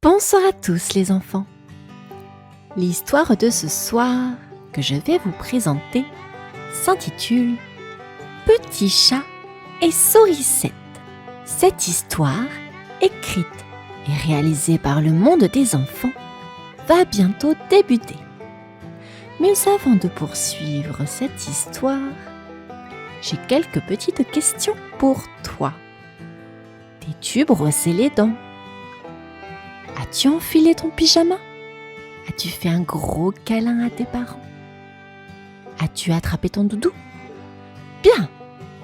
Bonsoir à tous les enfants. L'histoire de ce soir que je vais vous présenter s'intitule Petit chat et sourisette. Cette histoire, écrite et réalisée par le monde des enfants, va bientôt débuter. Mais avant de poursuivre cette histoire, j'ai quelques petites questions pour toi. T'es-tu brossé les dents? As-tu enfilé ton pyjama? As-tu fait un gros câlin à tes parents? As-tu attrapé ton doudou? Bien!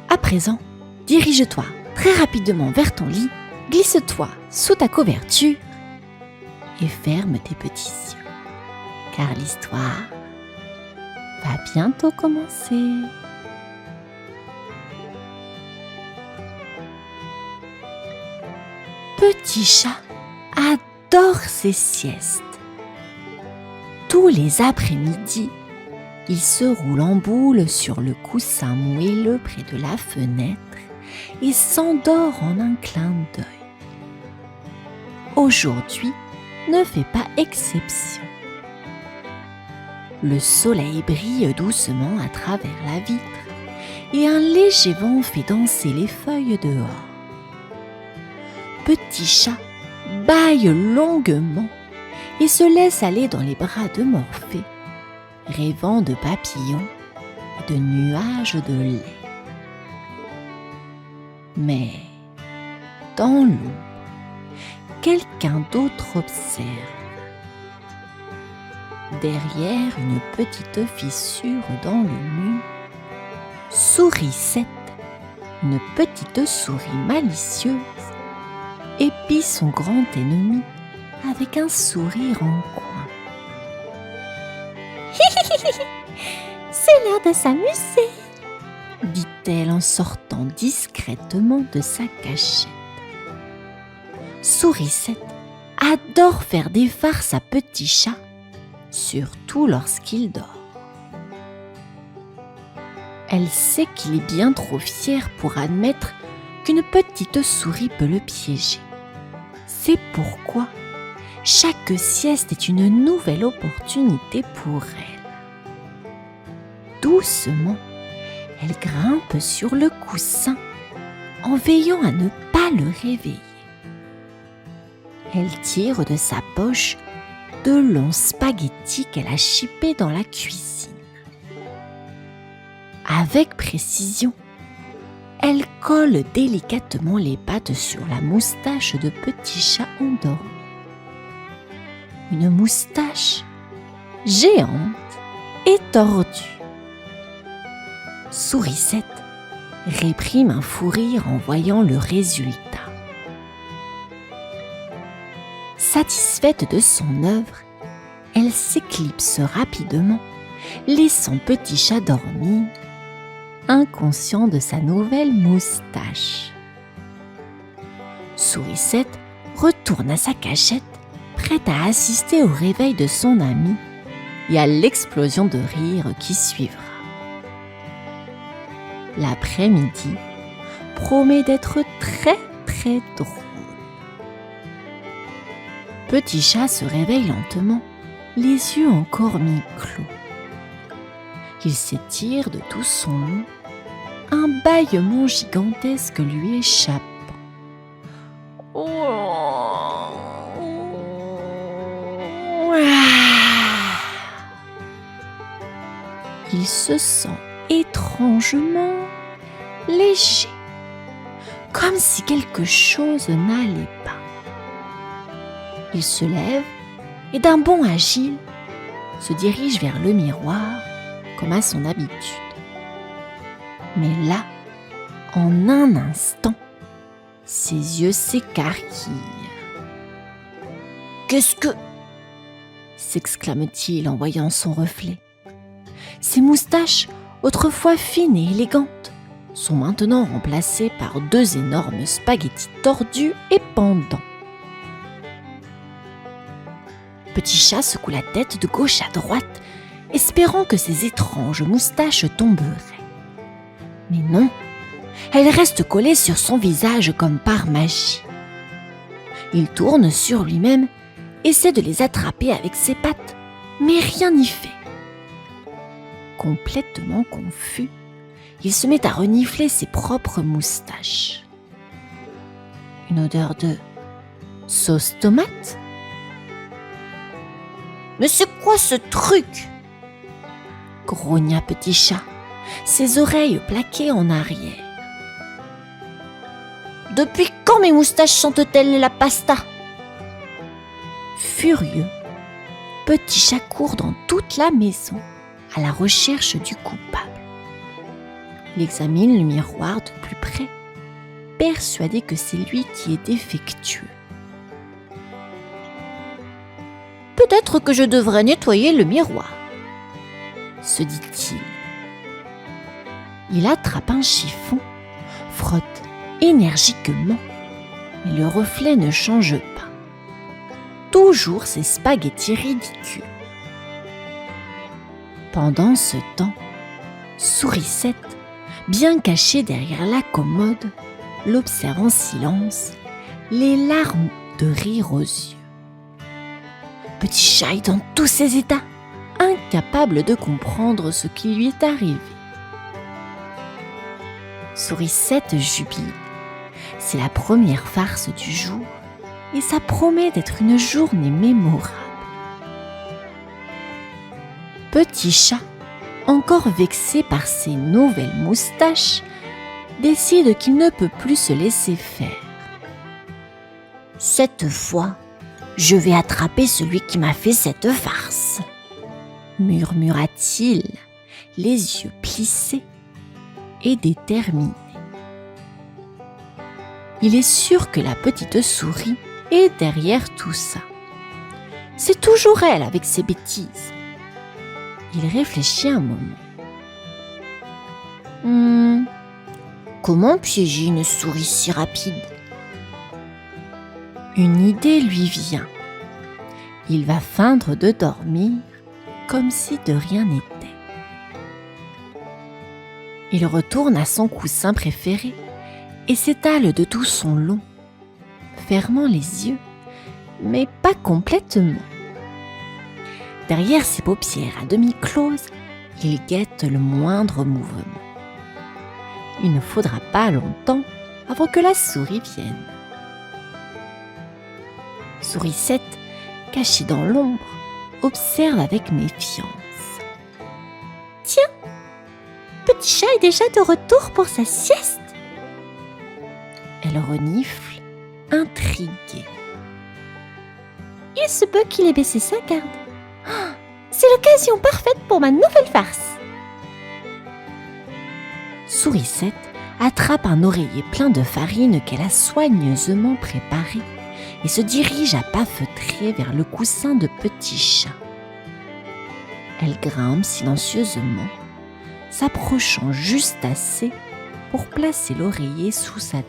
À présent, dirige-toi très rapidement vers ton lit, glisse-toi sous ta couverture et ferme tes petits yeux, car l'histoire va bientôt commencer. Petit chat adore ses siestes. Tous les après-midi, il se roule en boule sur le coussin moelleux près de la fenêtre et s'endort en un clin d'œil. Aujourd'hui ne fait pas exception. Le soleil brille doucement à travers la vitre et un léger vent fait danser les feuilles dehors. Petit chat bâille longuement et se laisse aller dans les bras de Morphée, rêvant de papillons et de nuages de lait. Mais, dans l'eau, quelqu'un d'autre observe. Derrière une petite fissure dans le mur, Sourisette, une petite souris malicieuse, épie son grand ennemi avec un sourire en coin. C'est l'heure de s'amuser, dit-elle en sortant discrètement de sa cachette. Sourisette adore faire des farces à Petit chat, surtout lorsqu'il dort. Elle sait qu'il est bien trop fier pour admettre qu'une petite souris peut le piéger. C'est pourquoi chaque sieste est une nouvelle opportunité pour elle. Doucement, elle grimpe sur le coussin en veillant à ne pas le réveiller. Elle tire de sa poche de longs spaghettis qu'elle a chippés dans la cuisine. Avec précision, elle colle délicatement les pattes sur la moustache de Petit chat endormi. Une moustache géante et tordue. Sourisette réprime un fou rire en voyant le résultat. Satisfaite de son œuvre, elle s'éclipse rapidement, laissant Petit chat dormir, inconscient de sa nouvelle moustache. Sourisette retourne à sa cachette, prête à assister au réveil de son ami et à l'explosion de rire qui suivra. L'après-midi promet d'être très très drôle. Petit chat se réveille lentement, les yeux encore mi-clos. Il s'étire de tout son long, un bâillement gigantesque lui échappant. Il se sent étrangement léger, comme si quelque chose n'allait pas. Il se lève et d'un bond agile se dirige vers le miroir comme à son habitude. Mais là, en un instant, ses yeux s'écarquillent. « Qu'est-ce que... » s'exclame-t-il en voyant son reflet. Ses moustaches, autrefois fines et élégantes, sont maintenant remplacées par deux énormes spaghettis tordus et pendants. Petit chat secoue la tête de gauche à droite, espérant que ses étranges moustaches tomberaient. Mais non, elles restent collées sur son visage comme par magie. Il tourne sur lui-même essaie de les attraper avec ses pattes, mais rien n'y fait. Complètement confus, il se met à renifler ses propres moustaches. Une odeur de sauce tomate? Mais c'est quoi ce truc? Grogna Petit Chat, ses oreilles plaquées en arrière. Depuis quand mes moustaches sentent-elles la pasta? Furieux, Petit Chat court dans toute la maison à la recherche du coupable. Il examine le miroir de plus près, persuadé que c'est lui qui est défectueux. Peut-être que je devrais nettoyer le miroir, se dit-il. Il attrape un chiffon, frotte énergiquement, mais le reflet ne change pas. Toujours ces spaghettis ridicules. Pendant ce temps, Sourisette, bien cachée derrière la commode, l'observe en silence, les larmes de rire aux yeux. Petit Chat est dans tous ses états, incapable de comprendre ce qui lui est arrivé. Sourisette jubile. C'est la première farce du jour et ça promet d'être une journée mémorable. Petit Chat, encore vexé par ses nouvelles moustaches, décide qu'il ne peut plus se laisser faire. Cette fois, je vais attraper celui qui m'a fait cette farce, murmura-t-il, les yeux plissés et déterminé. Il est sûr que la petite souris est derrière tout ça. C'est toujours elle avec ses bêtises. Il réfléchit un moment. Comment piéger une souris si rapide? Une idée lui vient. Il va feindre de dormir comme si de rien n'était. Il retourne à son coussin préféré et s'étale de tout son long, fermant les yeux, mais pas complètement. Derrière ses paupières à demi closes, il guette le moindre mouvement. Il ne faudra pas longtemps avant que la souris vienne. Sourisette, cachée dans l'ombre, observe avec méfiance. Tiens, Petit Chat est déjà de retour pour sa sieste. Elle renifle, intriguée. Il se peut qu'il ait baissé sa garde. Oh, c'est l'occasion parfaite pour ma nouvelle farce. Sourisette attrape un oreiller plein de farine qu'elle a soigneusement préparé et se dirige à pas feutrés vers le coussin de Petit Chat. Elle grimpe silencieusement, s'approchant juste assez pour placer l'oreiller sous sa tête.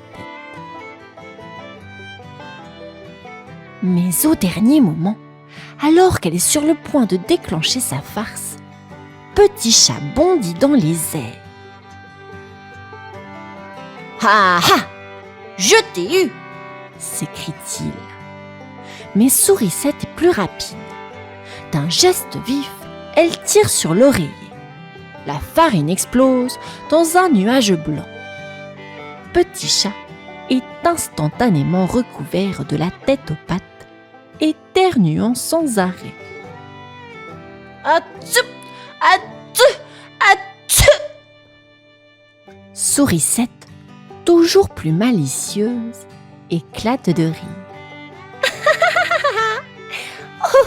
Mais au dernier moment, alors qu'elle est sur le point de déclencher sa farce, Petit Chat bondit dans les airs. « Ah ah! Je t'ai eu !» s'écrie-t-il. Mais Sourisette est plus rapide. D'un geste vif, elle tire sur l'oreiller. La farine explose dans un nuage blanc. Petit Chat est instantanément recouvert de la tête aux pattes, éternuant sans arrêt. Atchou! Atchou! Atchou! Sourisette, toujours plus malicieuse, éclate de rire.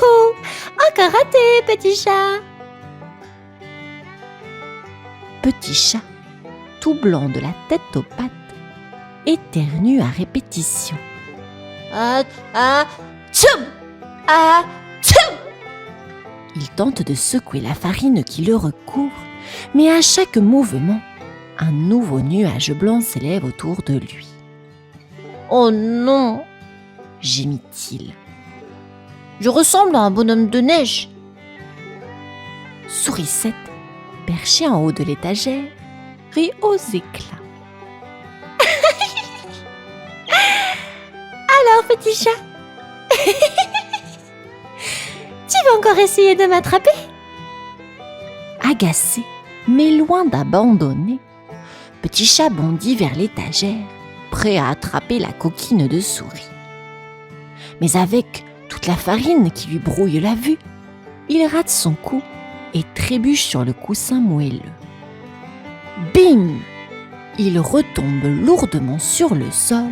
Oh, encore raté, Petit Chat! Petit Chat, tout blanc de la tête aux pattes, éternue à répétition. Il tente de secouer la farine qui le recouvre, mais à chaque mouvement, un nouveau nuage blanc s'élève autour de lui. Oh non, gémit-il. Je ressemble à un bonhomme de neige. Sourisette, perchée en haut de l'étagère, rit aux éclats. Alors, Petit Chat, encore essayer de m'attraper? Agacé, mais loin d'abandonner, Petit Chat bondit vers l'étagère, prêt à attraper la coquine de souris. Mais avec toute la farine qui lui brouille la vue, il rate son coup et trébuche sur le coussin moelleux. Bim! Il retombe lourdement sur le sol,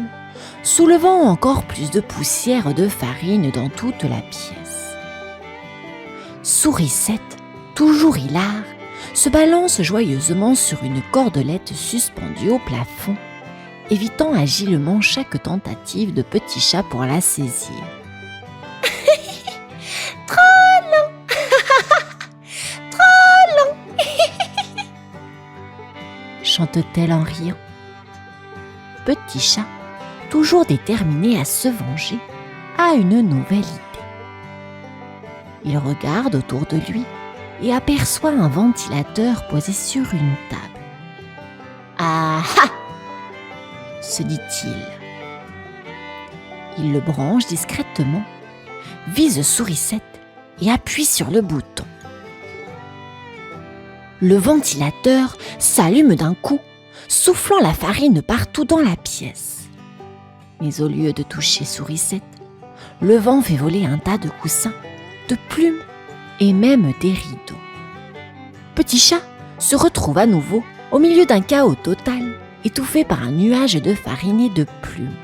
soulevant encore plus de poussière de farine dans toute la pièce. Sourisette, toujours hilare, se balance joyeusement sur une cordelette suspendue au plafond, évitant agilement chaque tentative de Petit Chat pour la saisir. Trop long! Trop long! Chante-t-elle en riant. Petit Chat, toujours déterminé à se venger, a une nouvelle idée. Il regarde autour de lui et aperçoit un ventilateur posé sur une table. « Ah ah !» se dit-il. Il le branche discrètement, vise Sourisette et appuie sur le bouton. Le ventilateur s'allume d'un coup, soufflant la farine partout dans la pièce. Mais au lieu de toucher Sourisette, le vent fait voler un tas de coussins, de plumes et même des rideaux. Petit Chat se retrouve à nouveau au milieu d'un chaos total, étouffé par un nuage de farine et de plumes.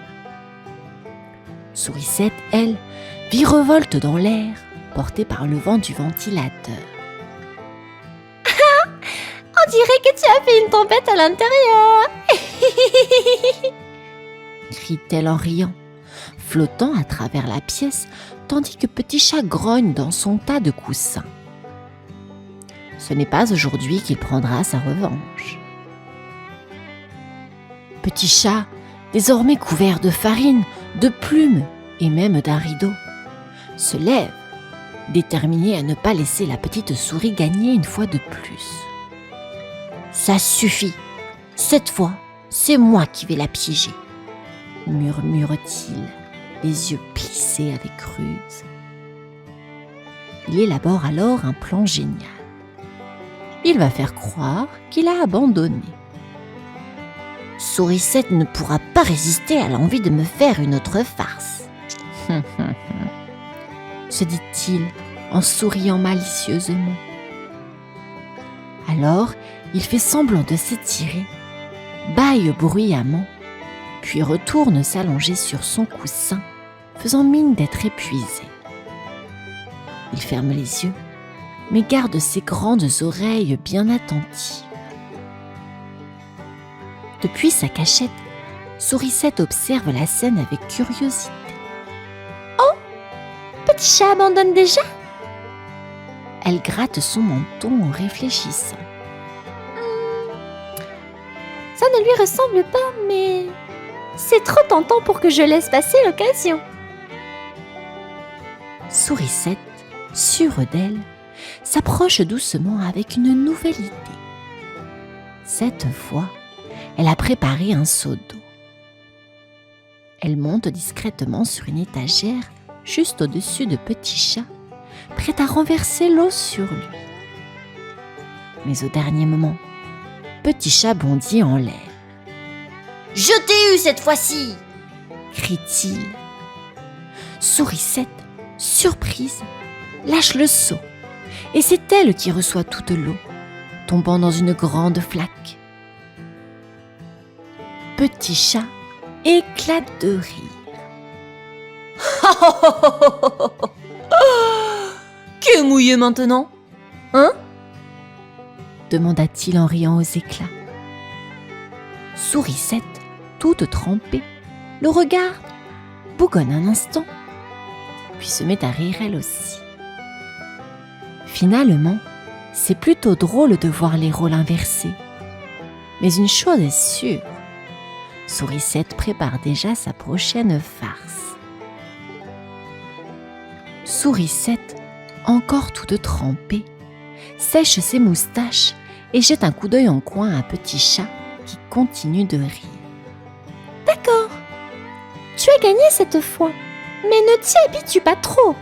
Sourisette, elle, virevolte dans l'air, portée par le vent du ventilateur. On dirait que tu as fait une tempête à l'intérieur, crie-t-elle en riant, flottant à travers la pièce, tandis que Petit Chat grogne dans son tas de coussins. Ce n'est pas aujourd'hui qu'il prendra sa revanche. Petit Chat, désormais couvert de farine, de plumes et même d'un rideau, se lève, déterminé à ne pas laisser la petite souris gagner une fois de plus. « Ça suffit, cette fois, c'est moi qui vais la piéger », murmure-t-il, les yeux plissés avec ruse. Il élabore alors un plan génial. Il va faire croire qu'il a abandonné. Sourisette ne pourra pas résister à l'envie de me faire une autre farce, se dit-il en souriant malicieusement. Alors, il fait semblant de s'étirer, bâille bruyamment, puis retourne s'allonger sur son coussin, faisant mine d'être épuisé. Il ferme les yeux, mais garde ses grandes oreilles bien attentives. Depuis sa cachette, Sourisette observe la scène avec curiosité. « Oh, Petit Chat abandonne déjà ?» Elle gratte son menton en réfléchissant. Ça ne lui ressemble pas, mais c'est trop tentant pour que je laisse passer l'occasion. Sourisette, sûre d'elle, s'approche doucement avec une nouvelle idée. Cette fois, elle a préparé un seau d'eau. Elle monte discrètement sur une étagère juste au-dessus de Petit Chat, prête à renverser l'eau sur lui. Mais au dernier moment, Petit Chat bondit en l'air. « Je t'ai eu cette fois-ci !» crie-t-il. Sourisette, surprise, lâche le seau et c'est elle qui reçoit toute l'eau, tombant dans une grande flaque. Petit Chat éclate de rire. « Qui est mouillé maintenant, hein ?» demanda-t-il en riant aux éclats. Sourisette, toute trempée, le regarde, bougonne un instant, puis se met à rire elle aussi. Finalement, c'est plutôt drôle de voir les rôles inversés. Mais une chose est sûre, Sourisette prépare déjà sa prochaine farce. Sourisette, encore toute trempée, sèche ses moustaches et jette un coup d'œil en coin à Petit Chat qui continue de rire. « D'accord, tu as gagné cette fois, mais ne t'y habitue pas trop. »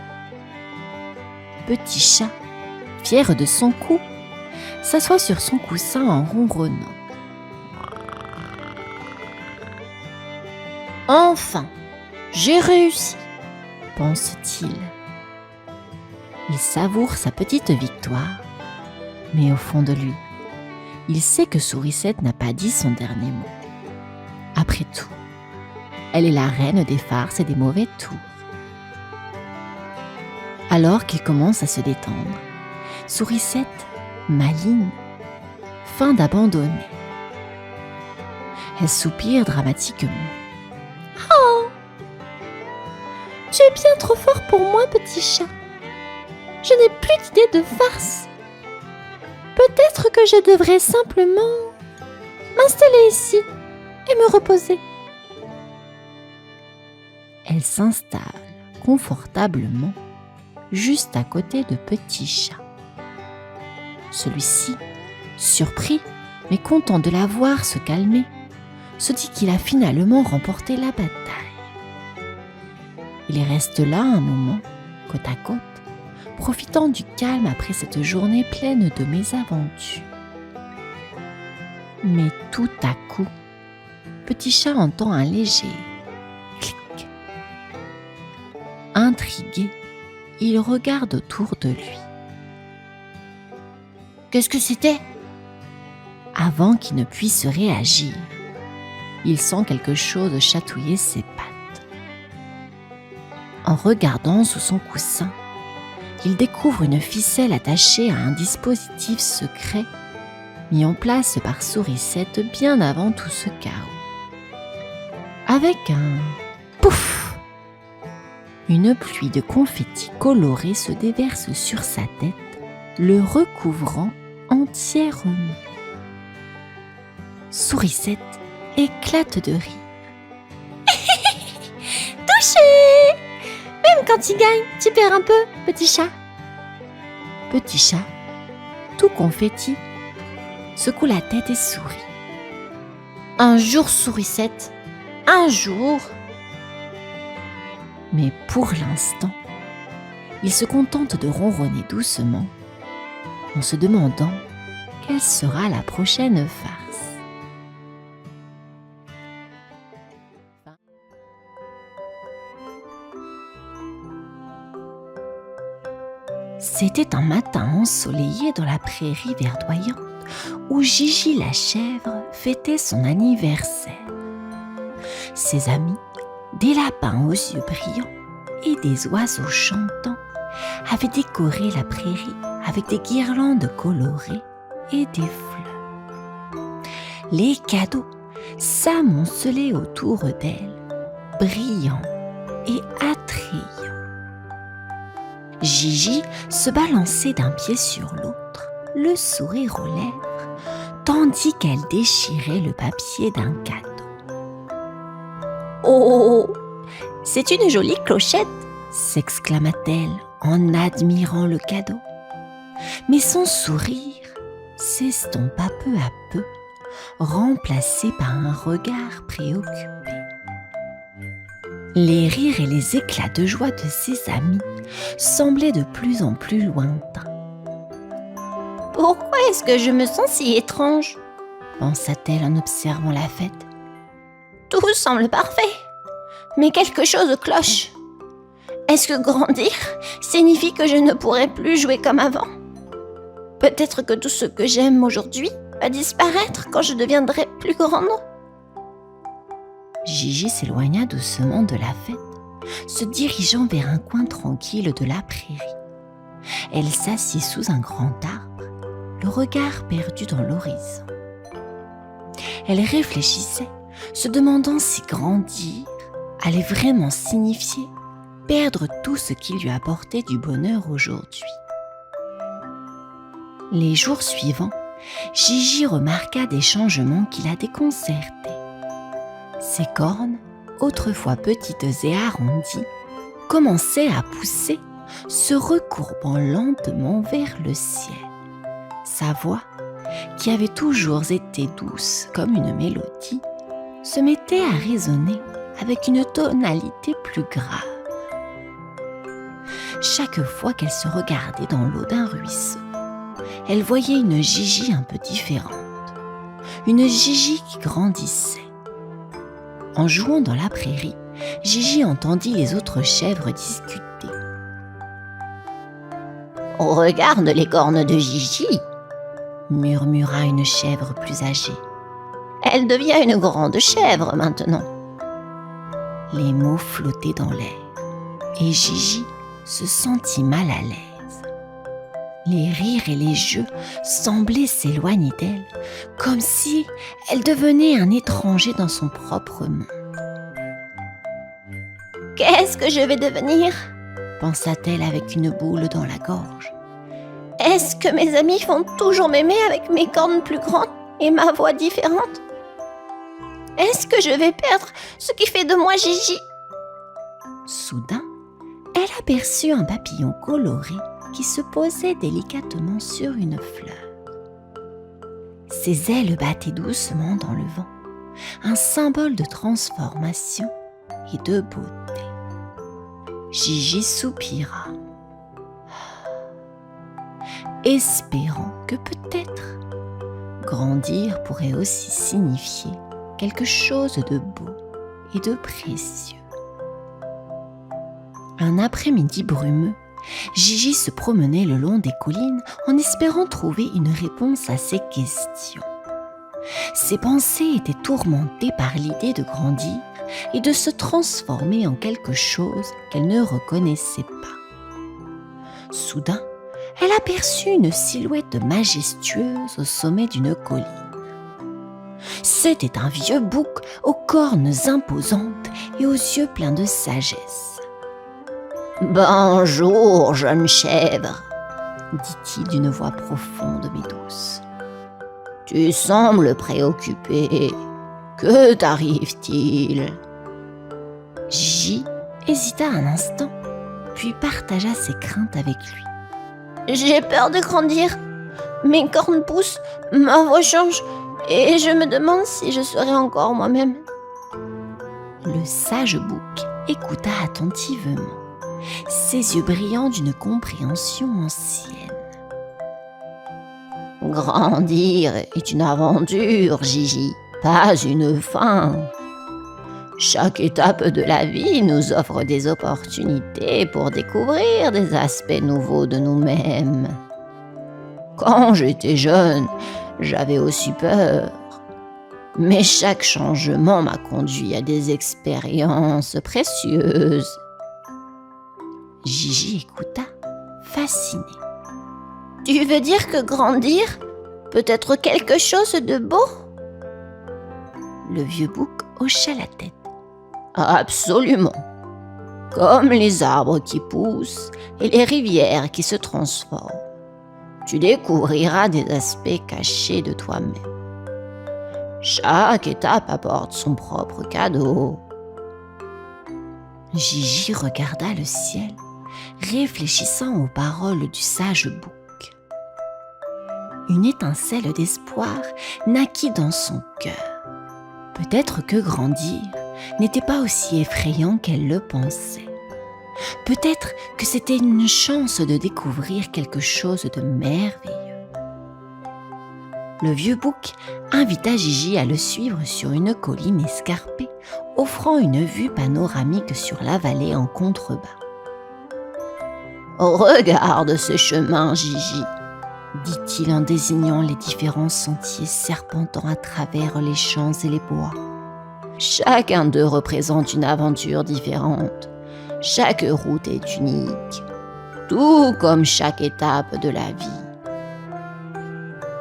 Petit Chat, fier de son coup, s'assoit sur son coussin en ronronnant. « Enfin, j'ai réussi !» pense-t-il. Il savoure sa petite victoire, mais au fond de lui, il sait que Sourisette n'a pas dit son dernier mot. Après tout, elle est la reine des farces et des mauvais tours. Alors qu'il commence à se détendre, Sourisette, maligne, feint d'abandonner. Elle soupire dramatiquement. « Oh, tu es bien trop fort pour moi, petit chat. Je n'ai plus d'idée de farce. Peut-être que je devrais simplement m'installer ici et me reposer. » Elle s'installe confortablement juste à côté de Petit Chat. Celui-ci, surpris mais content de la voir se calmer, se dit qu'il a finalement remporté la bataille. Il reste là un moment, côte à côte, profitant du calme après cette journée pleine de mésaventures. Mais tout à coup, Petit Chat entend un léger clic. Intrigué, il regarde autour de lui. Qu'est-ce que c'était ? Avant qu'il ne puisse réagir, il sent quelque chose chatouiller ses pattes. En regardant sous son coussin, il découvre une ficelle attachée à un dispositif secret mis en place par Sourisette bien avant tout ce chaos. Avec un pouf, une pluie de confettis colorés se déverse sur sa tête, le recouvrant entièrement. Sourisette éclate de rire. Touché! Même quand tu gagnes, tu perds un peu, Petit Chat. Petit Chat, tout confetti, secoue la tête et sourit. Un jour, Sourisette, un jour. Mais pour l'instant, il se contente de ronronner doucement en se demandant quelle sera la prochaine farce. C'était un matin ensoleillé dans la prairie verdoyante où Gigi la chèvre fêtait son anniversaire. Ses amis, des lapins aux yeux brillants et des oiseaux chantants, avaient décoré la prairie avec des guirlandes colorées et des fleurs. Les cadeaux s'amoncelaient autour d'elle, brillants et attrayants. Gigi se balançait d'un pied sur l'autre, le sourire aux lèvres, tandis qu'elle déchirait le papier d'un cadeau. « Oh, c'est une jolie clochette !» s'exclama-t-elle en admirant le cadeau. Mais son sourire s'estompa peu à peu, remplacé par un regard préoccupé. Les rires et les éclats de joie de ses amis semblaient de plus en plus lointains. « Pourquoi est-ce que je me sens si étrange ?» pensa-t-elle en observant la fête. « Tout semble parfait, mais quelque chose cloche. Est-ce que grandir signifie que je ne pourrai plus jouer comme avant ? Peut-être que tout ce que j'aime aujourd'hui va disparaître quand je deviendrai plus grande. » Gigi s'éloigna doucement de la fête, se dirigeant vers un coin tranquille de la prairie. Elle s'assit sous un grand arbre, le regard perdu dans l'horizon. Elle réfléchissait, se demandant si grandir allait vraiment signifier perdre tout ce qui lui apportait du bonheur aujourd'hui. Les jours suivants, Gigi remarqua des changements qui la déconcertaient. Ses cornes, autrefois petites et arrondies, commençaient à pousser, se recourbant lentement vers le ciel. Sa voix, qui avait toujours été douce comme une mélodie, se mettait à résonner avec une tonalité plus grave. chaque fois qu'elle se regardait dans l'eau d'un ruisseau, elle voyait une Gigi un peu différente, une Gigi qui grandissait. En jouant dans la prairie, Gigi entendit les autres chèvres discuter. « On regarde les cornes de Gigi !» murmura une chèvre plus âgée. « Elle devient une grande chèvre maintenant. » Les mots flottaient dans l'air et Gigi se sentit mal à l'aise. Les rires et les jeux semblaient s'éloigner d'elle, comme si elle devenait un étranger dans son propre monde. « Qu'est-ce que je vais devenir ?» pensa-t-elle avec une boule dans la gorge. « Est-ce que mes amis vont toujours m'aimer avec mes cornes plus grandes et ma voix différente ? Est-ce que je vais perdre ce qui fait de moi Gigi ?» Soudain, elle aperçut un papillon coloré qui se posait délicatement sur une fleur. Ses ailes battaient doucement dans le vent, un symbole de transformation et de beauté. Gigi soupira, espérant que peut-être grandir pourrait aussi signifier quelque chose de beau et de précieux. Un après-midi brumeux, Gigi se promenait le long des collines en espérant trouver une réponse à ses questions. Ses pensées étaient tourmentées par l'idée de grandir et de se transformer en quelque chose qu'elle ne reconnaissait pas. Soudain, elle aperçut une silhouette majestueuse au sommet d'une colline. C'était un vieux bouc aux cornes imposantes et aux yeux pleins de sagesse. « Bonjour, jeune chèvre !» dit-il d'une voix profonde mais douce. « Tu sembles préoccupée. Que t'arrive-t-il ?» Gigi hésita un instant, puis partagea ses craintes avec lui. « J'ai peur de grandir. Mes cornes poussent, ma voix change, et je me demande si je serai encore moi-même. » Le sage bouc écouta attentivement, ses yeux brillants d'une compréhension ancienne. « Grandir est une aventure, Gigi, pas une fin. Chaque étape de la vie nous offre des opportunités pour découvrir des aspects nouveaux de nous-mêmes. Quand j'étais jeune, j'avais aussi peur. Mais chaque changement m'a conduit à des expériences précieuses. » Gigi écouta, fascinée. « Tu veux dire que grandir peut être quelque chose de beau ?» Le vieux bouc hocha la tête. « Absolument. Comme les arbres qui poussent et les rivières qui se transforment. Tu découvriras des aspects cachés de toi-même. Chaque étape apporte son propre cadeau. » Gigi regarda le ciel, réfléchissant aux paroles du sage bouc. Une étincelle d'espoir naquit dans son cœur. Peut-être que grandir n'était pas aussi effrayant qu'elle le pensait. Peut-être que c'était une chance de découvrir quelque chose de merveilleux. Le vieux bouc invita Gigi à le suivre sur une colline escarpée, offrant une vue panoramique sur la vallée en contrebas. « Regarde ce chemin, Gigi !» dit-il en désignant les différents sentiers serpentant à travers les champs et les bois. Chacun d'eux représente une aventure différente. Chaque route est unique, tout comme chaque étape de la vie.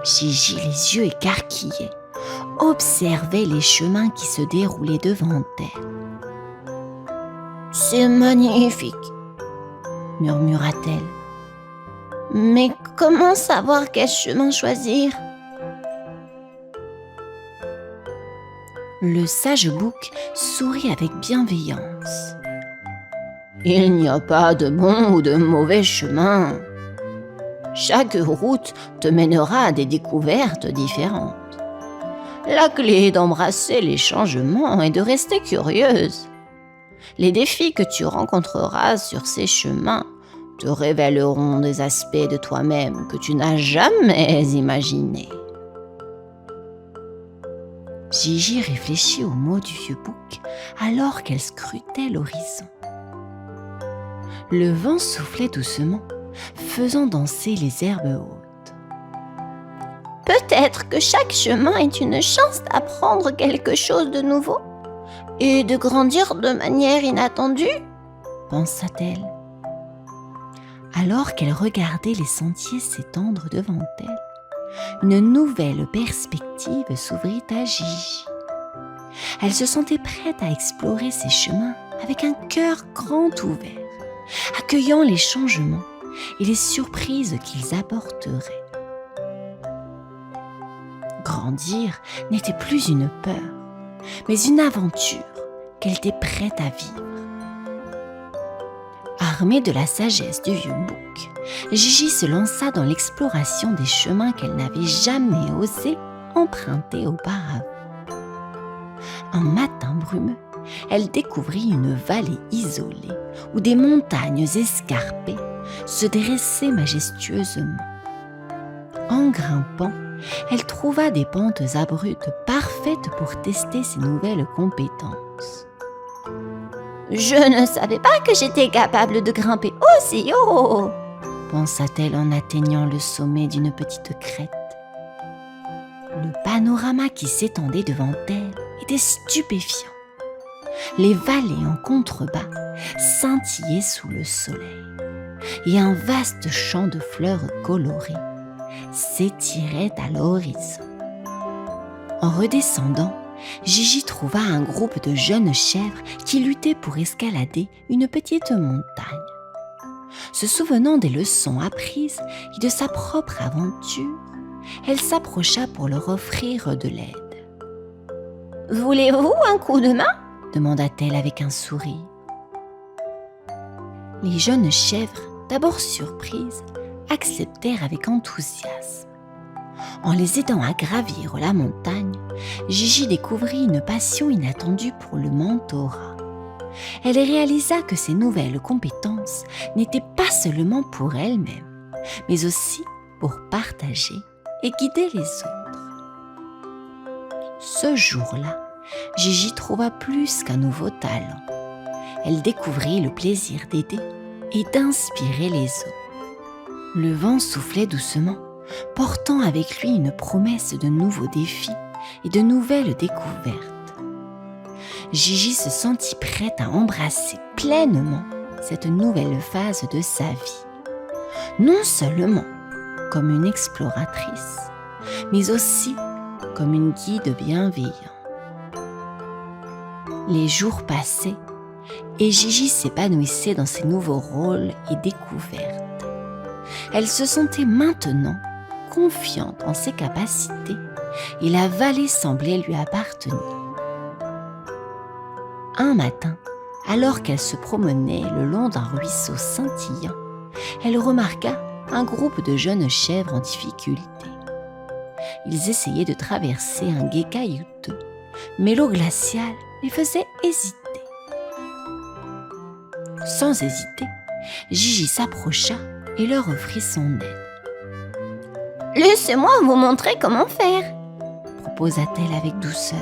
Gigi, les yeux écarquillés, observait les chemins qui se déroulaient devant elle. « C'est magnifique !» murmura-t-elle. « Mais comment savoir quel chemin choisir ?» Le sage bouc sourit avec bienveillance. « Il n'y a pas de bon ou de mauvais chemin. Chaque route te mènera à des découvertes différentes. La clé est d'embrasser les changements et de rester curieuse. Les défis que tu rencontreras sur ces chemins te révéleront des aspects de toi-même que tu n'as jamais imaginés. Gigi réfléchit aux mots du vieux bouc alors qu'elle scrutait l'horizon. Le vent soufflait doucement, faisant danser les herbes hautes. Peut-être que chaque chemin est une chance d'apprendre quelque chose de nouveau et de grandir de manière inattendue, pensa-t-elle. Alors qu'elle regardait les sentiers s'étendre devant elle, une nouvelle perspective s'ouvrit à Gigi. Elle se sentait prête à explorer ces chemins avec un cœur grand ouvert, accueillant les changements et les surprises qu'ils apporteraient. Grandir n'était plus une peur, mais une aventure qu'elle était prête à vivre. Armée de la sagesse du vieux bouc, Gigi se lança dans l'exploration des chemins qu'elle n'avait jamais osé emprunter auparavant. Un matin brumeux, elle découvrit une vallée isolée où des montagnes escarpées se dressaient majestueusement. En grimpant, elle trouva des pentes abruptes parfaites pour tester ses nouvelles compétences. « Je ne savais pas que j'étais capable de grimper aussi haut !» pensa-t-elle en atteignant le sommet d'une petite crête. Le panorama qui s'étendait devant elle était stupéfiant. Les vallées en contrebas scintillaient sous le soleil et un vaste champ de fleurs colorées s'étirait à l'horizon. En redescendant, Gigi trouva un groupe de jeunes chèvres qui luttaient pour escalader une petite montagne. Se souvenant des leçons apprises et de sa propre aventure, elle s'approcha pour leur offrir de l'aide. « Voulez-vous un coup de main ?» demanda-t-elle avec un sourire. Les jeunes chèvres, d'abord surprises, acceptèrent avec enthousiasme. En les aidant à gravir la montagne, Gigi découvrit une passion inattendue pour le mentorat. Elle réalisa que ses nouvelles compétences n'étaient pas seulement pour elle-même, mais aussi pour partager et guider les autres. Ce jour-là, Gigi trouva plus qu'un nouveau talent. Elle découvrit le plaisir d'aider et d'inspirer les autres. Le vent soufflait doucement, portant avec lui une promesse de nouveaux défis et de nouvelles découvertes. Gigi se sentit prête à embrasser pleinement cette nouvelle phase de sa vie. Non seulement comme une exploratrice, mais aussi comme une guide bienveillante. Les jours passaient et Gigi s'épanouissait dans ses nouveaux rôles et découvertes. Elle se sentait maintenant confiante en ses capacités et la vallée semblait lui appartenir. Un matin, alors qu'elle se promenait le long d'un ruisseau scintillant, elle remarqua un groupe de jeunes chèvres en difficulté. Ils essayaient de traverser un gué caillouteux, mais l'eau glaciale les faisait hésiter. Sans hésiter, Gigi s'approcha et leur offrit son aide. « Laissez-moi vous montrer comment faire !» proposa-t-elle avec douceur.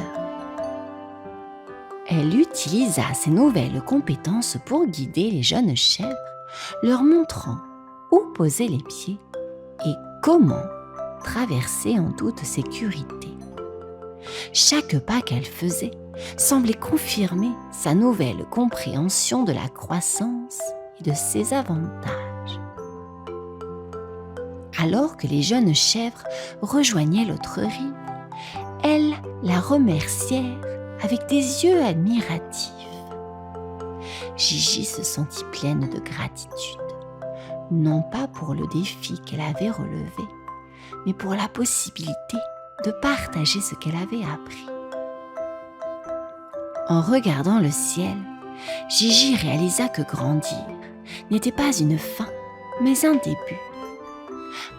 Elle utilisa ses nouvelles compétences pour guider les jeunes chèvres, leur montrant où poser les pieds et comment traverser en toute sécurité. Chaque pas qu'elle faisait semblait confirmer sa nouvelle compréhension de la croissance et de ses avantages. Alors que les jeunes chèvres rejoignaient l'autre rive, elles la remercièrent avec des yeux admiratifs. Gigi se sentit pleine de gratitude, non pas pour le défi qu'elle avait relevé, mais pour la possibilité de partager ce qu'elle avait appris. En regardant le ciel, Gigi réalisa que grandir n'était pas une fin, mais un début.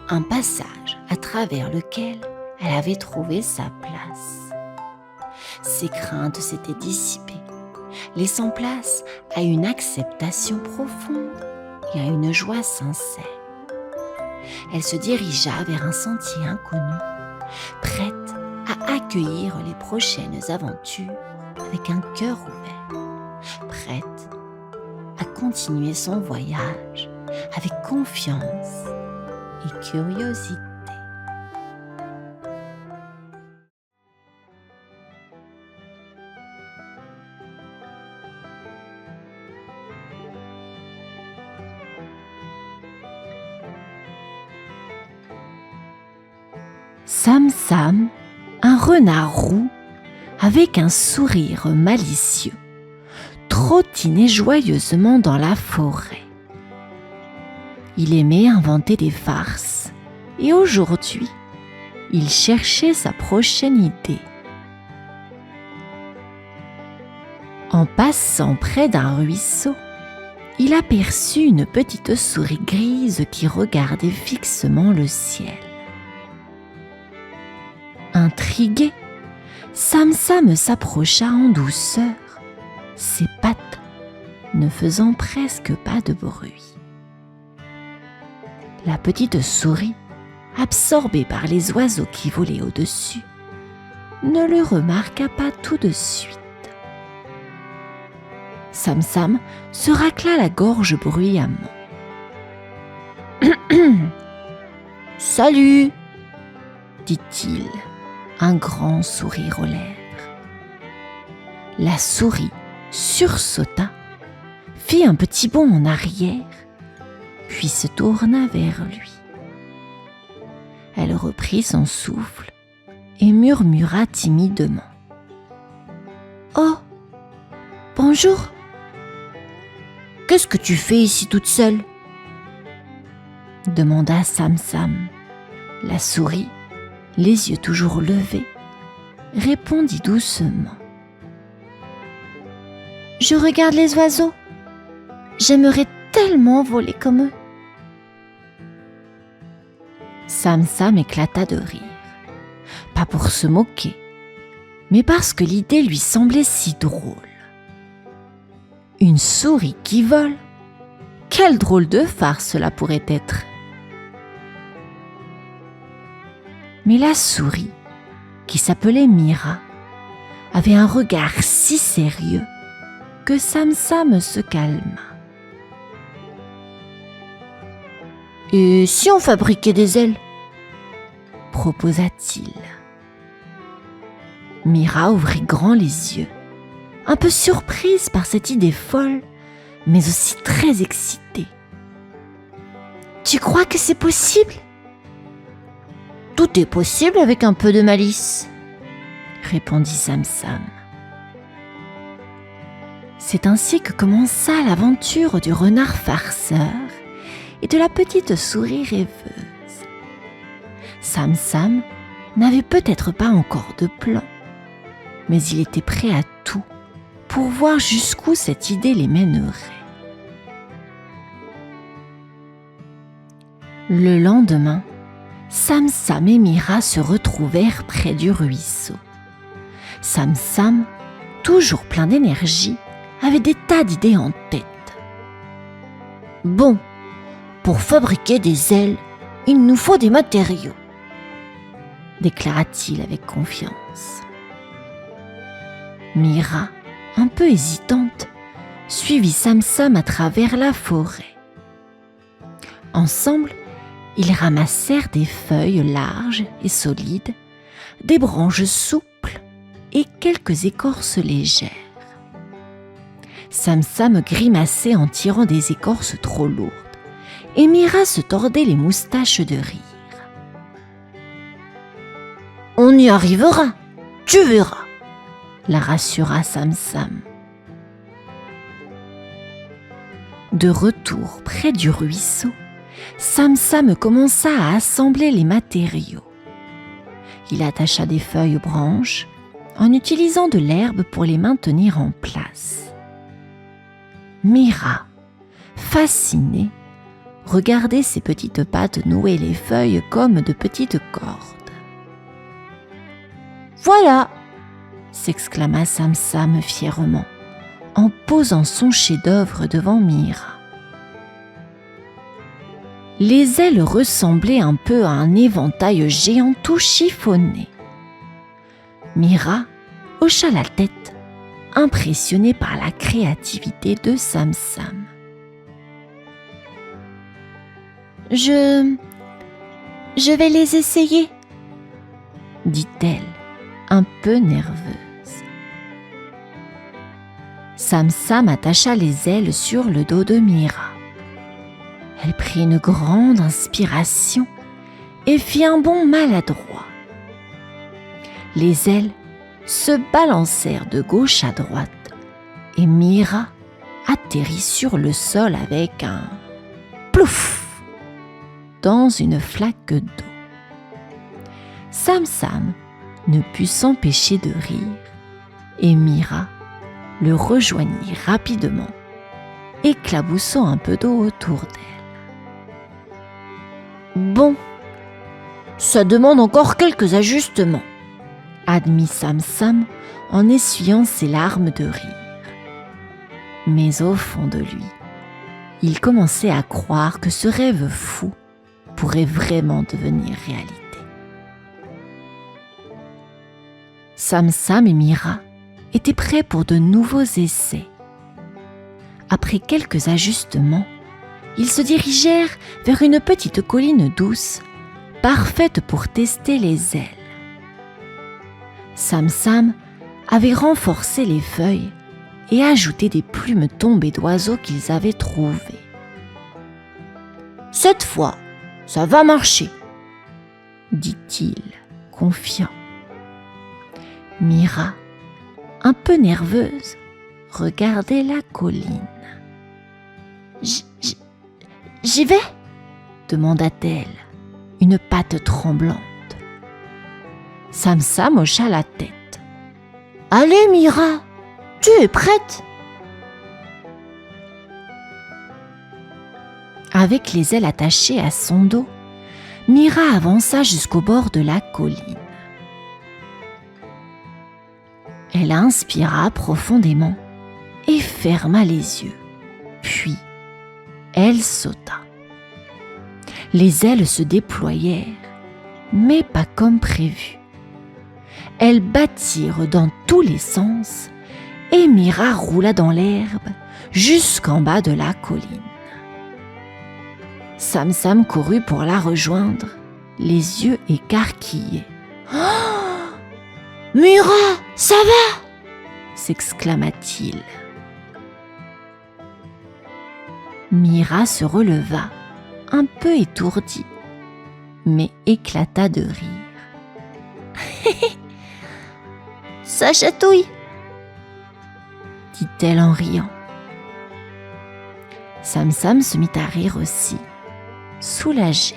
Un passage à travers lequel elle avait trouvé sa place. Ses craintes s'étaient dissipées, laissant place à une acceptation profonde et à une joie sincère. Elle se dirigea vers un sentier inconnu, prête à accueillir les prochaines aventures avec un cœur ouvert, prête à continuer son voyage avec confiance et curiosité. Sam Sam, un renard roux, avec un sourire malicieux, trottinait joyeusement dans la forêt. Il aimait inventer des farces et aujourd'hui, il cherchait sa prochaine idée. En passant près d'un ruisseau, il aperçut une petite souris grise qui regardait fixement le ciel. Intrigué, Sam Sam s'approcha en douceur, ses pattes ne faisant presque pas de bruit. La petite souris, absorbée par les oiseaux qui volaient au-dessus, ne le remarqua pas tout de suite. Sam Sam se racla la gorge bruyamment. « Salut !» dit-il, un grand sourire aux lèvres. La souris sursauta, fit un petit bond en arrière, puis se tourna vers lui. Elle reprit son souffle et murmura timidement. « Oh, bonjour. Qu'est-ce que tu fais ici toute seule ?» demanda Sam Sam. La souris, les yeux toujours levés, répondit doucement. « Je regarde les oiseaux. J'aimerais tellement voler comme eux. » Sam Sam éclata de rire, pas pour se moquer, mais parce que l'idée lui semblait si drôle. Une souris qui vole, quelle drôle de farce cela pourrait être. Mais la souris, qui s'appelait Mira, avait un regard si sérieux que Sam Sam se calma. « Et si on fabriquait des ailes ?» proposa-t-il. Mira ouvrit grand les yeux, un peu surprise par cette idée folle, mais aussi très excitée. « Tu crois que c'est possible ? » « Tout est possible avec un peu de malice, » répondit Sam Sam. C'est ainsi que commença l'aventure du renard farceur et de la petite souris rêveuse. Sam Sam n'avait peut-être pas encore de plan, mais il était prêt à tout pour voir jusqu'où cette idée les mènerait. Le lendemain, Sam Sam et Mira se retrouvèrent près du ruisseau. Sam Sam, toujours plein d'énergie, avait des tas d'idées en tête. « Bon, pour fabriquer des ailes, il nous faut des matériaux, » déclara-t-il avec confiance. Mira, un peu hésitante, suivit Sam Sam à travers la forêt. Ensemble, ils ramassèrent des feuilles larges et solides, des branches souples et quelques écorces légères. Sam Sam grimaçait en tirant des écorces trop lourdes et Mira se tordait les moustaches de rire. « On y arrivera, tu verras !» la rassura Sam Sam. De retour près du ruisseau, Sam Sam commença à assembler les matériaux. Il attacha des feuilles aux branches en utilisant de l'herbe pour les maintenir en place. Mira, fascinée, regardait ses petites pattes nouer les feuilles comme de petites cordes. « Voilà !» s'exclama Sam Sam fièrement, en posant son chef-d'œuvre devant Mira. « Les ailes ressemblaient un peu à un éventail géant tout chiffonné. Mira hocha la tête, impressionnée par la créativité de Sam Sam. Je vais les essayer, dit-elle, un peu nerveuse. Sam Sam attacha les ailes sur le dos de Mira. Elle prit une grande inspiration et fit un bond maladroit. Les ailes se balancèrent de gauche à droite et Mira atterrit sur le sol avec un plouf dans une flaque d'eau. Sam Sam ne put s'empêcher de rire et Mira le rejoignit rapidement, éclaboussant un peu d'eau autour d'elle. Bon, ça demande encore quelques ajustements, admit Sam Sam en essuyant ses larmes de rire. Mais au fond de lui, il commençait à croire que ce rêve fou pourrait vraiment devenir réalité. Sam Sam et Mira étaient prêts pour de nouveaux essais. Après quelques ajustements, ils se dirigèrent vers une petite colline douce, parfaite pour tester les ailes. Sam Sam avait renforcé les feuilles et ajouté des plumes tombées d'oiseaux qu'ils avaient trouvées. Cette fois, ça va marcher, dit-il, confiant. Mira, un peu nerveuse, regardait la colline. J'y vais ? demanda-t-elle, une patte tremblante. Sam Sam hocha la tête. Allez, Mira, tu es prête ? Avec les ailes attachées à son dos, Mira avança jusqu'au bord de la colline. Elle inspira profondément et ferma les yeux. Puis, elle sauta. Les ailes se déployèrent, mais pas comme prévu. Elles battirent dans tous les sens et Mira roula dans l'herbe jusqu'en bas de la colline. Sam Sam courut pour la rejoindre, les yeux écarquillés. « Oh, Mira, ça va ?» s'exclama-t-il. Mira se releva, un peu étourdie, mais éclata de rire. « Ça chatouille !» dit-elle en riant. Sam Sam se mit à rire aussi, soulagé.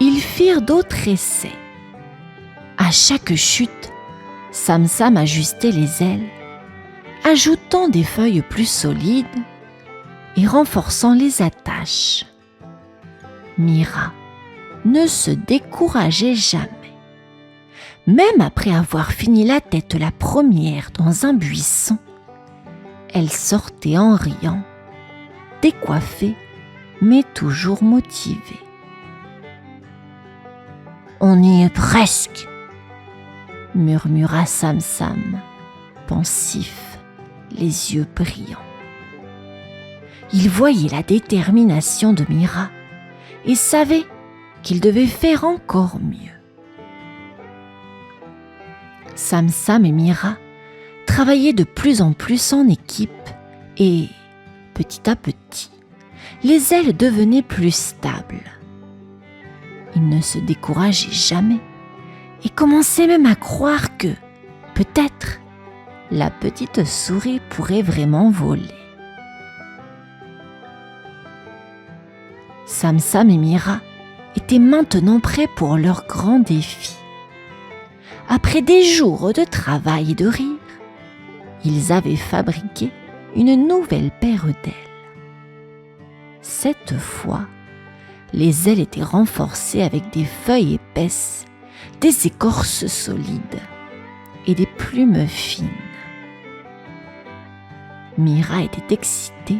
Ils firent d'autres essais. À chaque chute, Sam Sam ajustait les ailes, ajoutant des feuilles plus solides et renforçant les attaches. Mira ne se décourageait jamais. Même après avoir fini la tête la première dans un buisson, elle sortait en riant, décoiffée, mais toujours motivée. « On y est presque !» murmura Sam Sam, pensif, les yeux brillants. Il voyait la détermination de Mira et savait qu'il devait faire encore mieux. Sam Sam et Mira travaillaient de plus en plus en équipe et, petit à petit, les ailes devenaient plus stables. Ils ne se décourageaient jamais et commençaient même à croire que, peut-être, la petite souris pourrait vraiment voler. Sam Sam et Mira étaient maintenant prêts pour leur grand défi. Après des jours de travail et de rire, ils avaient fabriqué une nouvelle paire d'ailes. Cette fois, les ailes étaient renforcées avec des feuilles épaisses, des écorces solides et des plumes fines. Mira était excitée,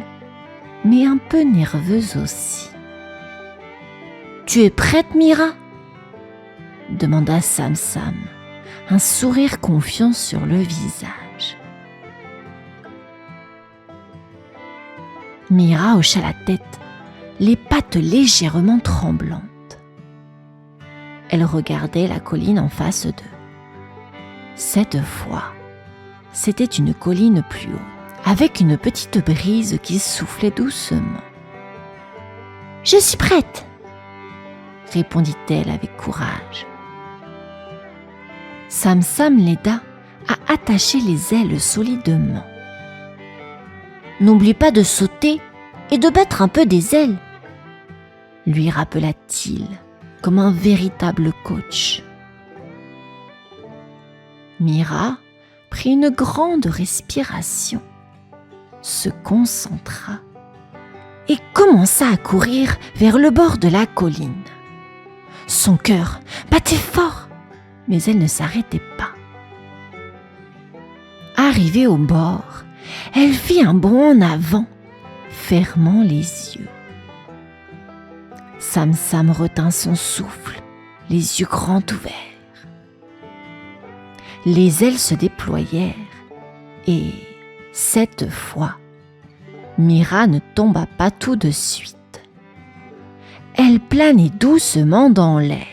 mais un peu nerveuse aussi. « Tu es prête, Mira ?» demanda Sam Sam, un sourire confiant sur le visage. Mira hocha la tête, les pattes légèrement tremblantes. Elle regardait la colline en face d'eux. Cette fois, c'était une colline plus haute, avec une petite brise qui soufflait doucement. « Je suis prête !» répondit-elle avec courage. Sam Sam l'aida à attacher les ailes solidement. « N'oublie pas de sauter et de battre un peu des ailes !» lui rappela-t-il comme un véritable coach. Mira prit une grande respiration, se concentra et commença à courir vers le bord de la colline. Son cœur battait fort, mais elle ne s'arrêtait pas. Arrivée au bord, elle fit un bond en avant, fermant les yeux. Sam Sam retint son souffle, les yeux grands ouverts. Les ailes se déployèrent et, cette fois, Mira ne tomba pas tout de suite. Elle planait doucement dans l'air.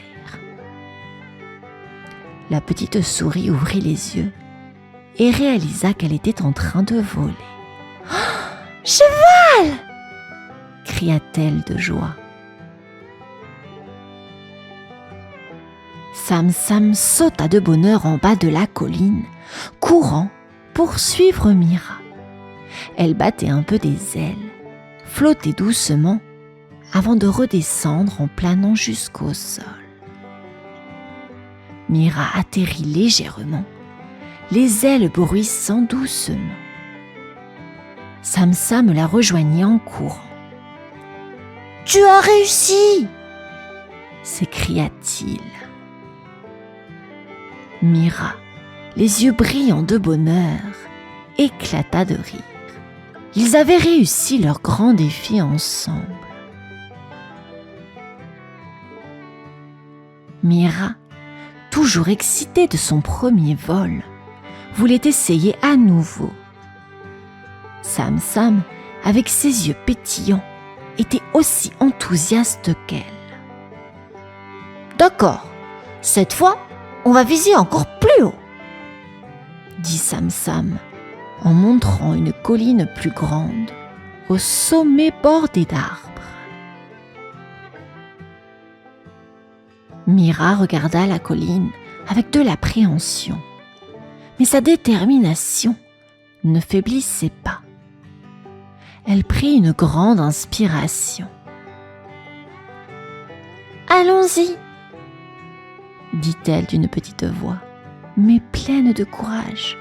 La petite souris ouvrit les yeux et réalisa qu'elle était en train de voler. « Oh, je vole !» cria-t-elle de joie. Sam Sam sauta de bonne heure en bas de la colline, courant pour suivre Mira. Elle battait un peu des ailes, flottait doucement avant de redescendre en planant jusqu'au sol. Mira atterrit légèrement, les ailes bruissant doucement. Sam Sam la rejoignit en courant. « Tu as réussi !» s'écria-t-il. Mira, les yeux brillants de bonheur, éclata de rire. Ils avaient réussi leur grand défi ensemble. Mira, toujours excitée de son premier vol, voulait essayer à nouveau. Sam Sam, avec ses yeux pétillants, était aussi enthousiaste qu'elle. « D'accord, cette fois, on va viser encore plus haut !» dit Sam Sam, en montrant une colline plus grande, au sommet bordé d'arbres. Mira regarda la colline avec de l'appréhension, mais sa détermination ne faiblissait pas. Elle prit une grande inspiration. « Allons-y !» dit-elle d'une petite voix, mais pleine de courage.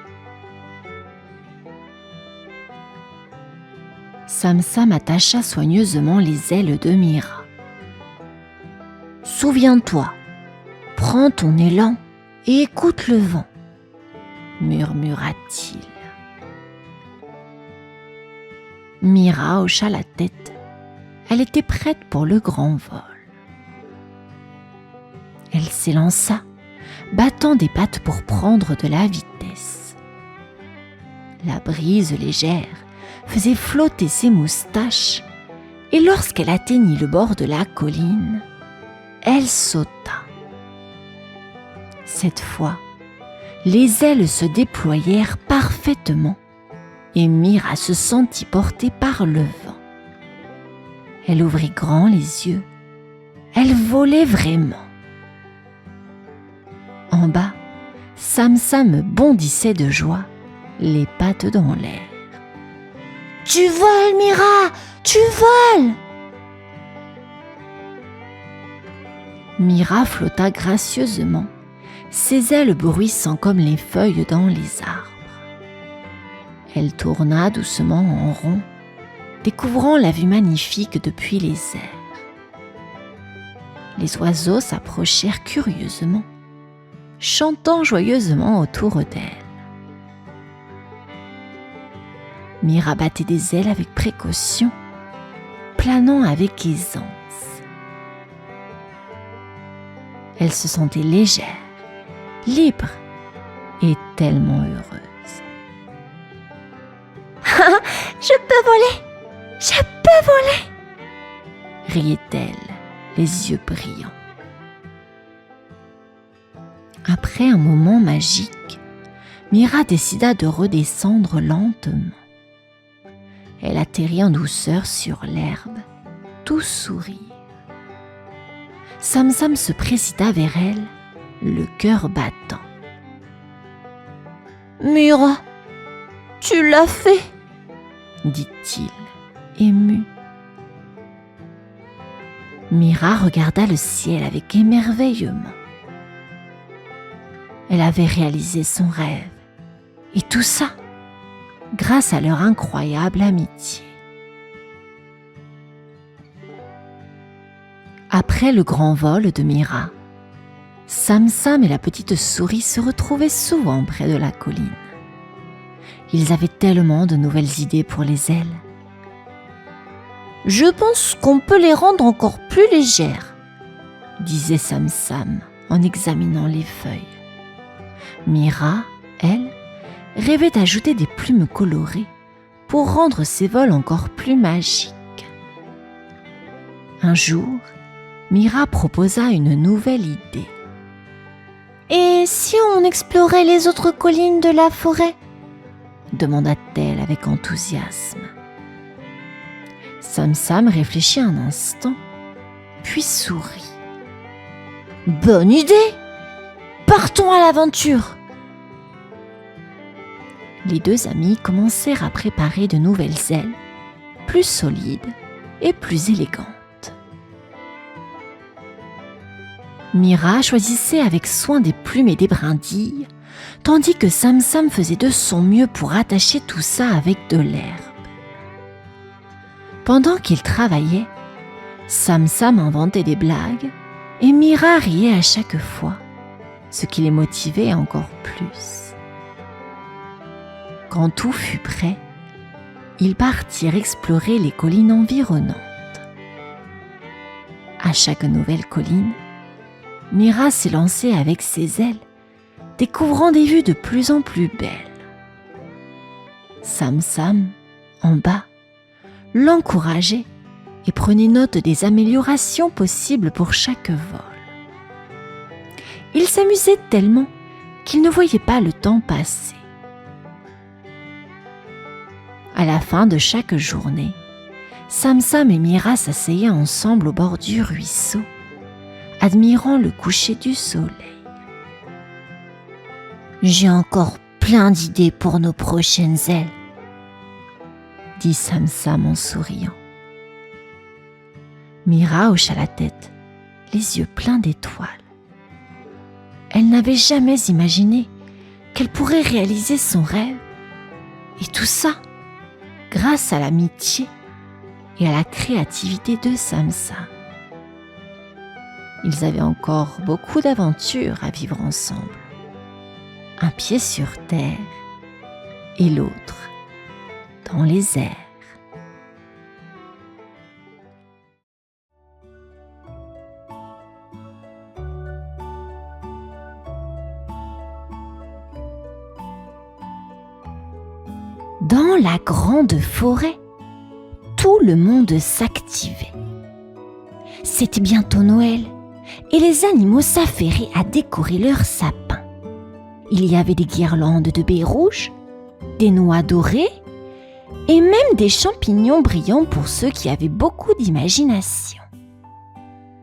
Sam Sam attacha soigneusement les ailes de Mira. « Souviens-toi, prends ton élan et écoute le vent, » murmura-t-il. Mira hocha la tête. Elle était prête pour le grand vol. Elle s'élança, battant des pattes pour prendre de la vitesse. La brise légère faisait flotter ses moustaches et lorsqu'elle atteignit le bord de la colline, elle sauta. Cette fois, les ailes se déployèrent parfaitement et Mira se sentit portée par le vent. Elle ouvrit grand les yeux. Elle volait vraiment. En bas, Sam Sam bondissait de joie, les pattes dans l'air. « Tu voles, Mira! Tu voles !» Mira flotta gracieusement, ses ailes bruissant comme les feuilles dans les arbres. Elle tourna doucement en rond, découvrant la vue magnifique depuis les airs. Les oiseaux s'approchèrent curieusement, chantant joyeusement autour d'elle. Mira battait des ailes avec précaution planant avec aisance. Elle se sentait légère, libre et tellement heureuse. « Je peux voler! Je peux voler !» riait-elle, les yeux brillants. Après un moment magique, Mira décida de redescendre lentement. Elle atterrit en douceur sur l'herbe, tout sourire. Sam Sam se précipita vers elle, le cœur battant. « Mira, tu l'as fait !» dit-il, ému. Mira regarda le ciel avec émerveillement. Elle avait réalisé son rêve, et tout ça grâce à leur incroyable amitié. Après le grand vol de Mira, Sam Sam et la petite souris se retrouvaient souvent près de la colline. Ils avaient tellement de nouvelles idées pour les ailes. « Je pense qu'on peut les rendre encore plus légères, » disait Sam Sam en examinant les feuilles. Mira, elle, rêvait d'ajouter des plumes colorées pour rendre ses vols encore plus magiques. Un jour, Mira proposa une nouvelle idée. « Et si on explorait les autres collines de la forêt ?» demanda-t-elle avec enthousiasme. Sam Sam réfléchit un instant, puis sourit. « Bonne idée! Partons à l'aventure !» Les deux amis commencèrent à préparer de nouvelles ailes, plus solides et plus élégantes. Mira choisissait avec soin des plumes et des brindilles, tandis que Sam Sam faisait de son mieux pour attacher tout ça avec de l'herbe. Pendant qu'ils travaillaient, Sam Sam inventait des blagues et Mira riait à chaque fois, ce qui les motivait encore plus. Quand tout fut prêt, ils partirent explorer les collines environnantes. À chaque nouvelle colline, Mira s'élançait avec ses ailes, découvrant des vues de plus en plus belles. Sam Sam, en bas, l'encourageait et prenait note des améliorations possibles pour chaque vol. Il s'amusait tellement qu'il ne voyait pas le temps passer. À la fin de chaque journée, Sam Sam et Mira s'asseyaient ensemble au bord du ruisseau, admirant le coucher du soleil. « J'ai encore plein d'idées pour nos prochaines ailes, » dit Sam Sam en souriant. Mira hocha la tête, les yeux pleins d'étoiles. Elle n'avait jamais imaginé qu'elle pourrait réaliser son rêve, et tout ça grâce à l'amitié et à la créativité de Sam Sam. Ils avaient encore beaucoup d'aventures à vivre ensemble. Un pied sur terre et l'autre dans les airs. Dans la grande forêt, tout le monde s'activait. C'était bientôt Noël et les animaux s'affairaient à décorer leurs sapins. Il y avait des guirlandes de baies rouges, des noix dorées et même des champignons brillants pour ceux qui avaient beaucoup d'imagination.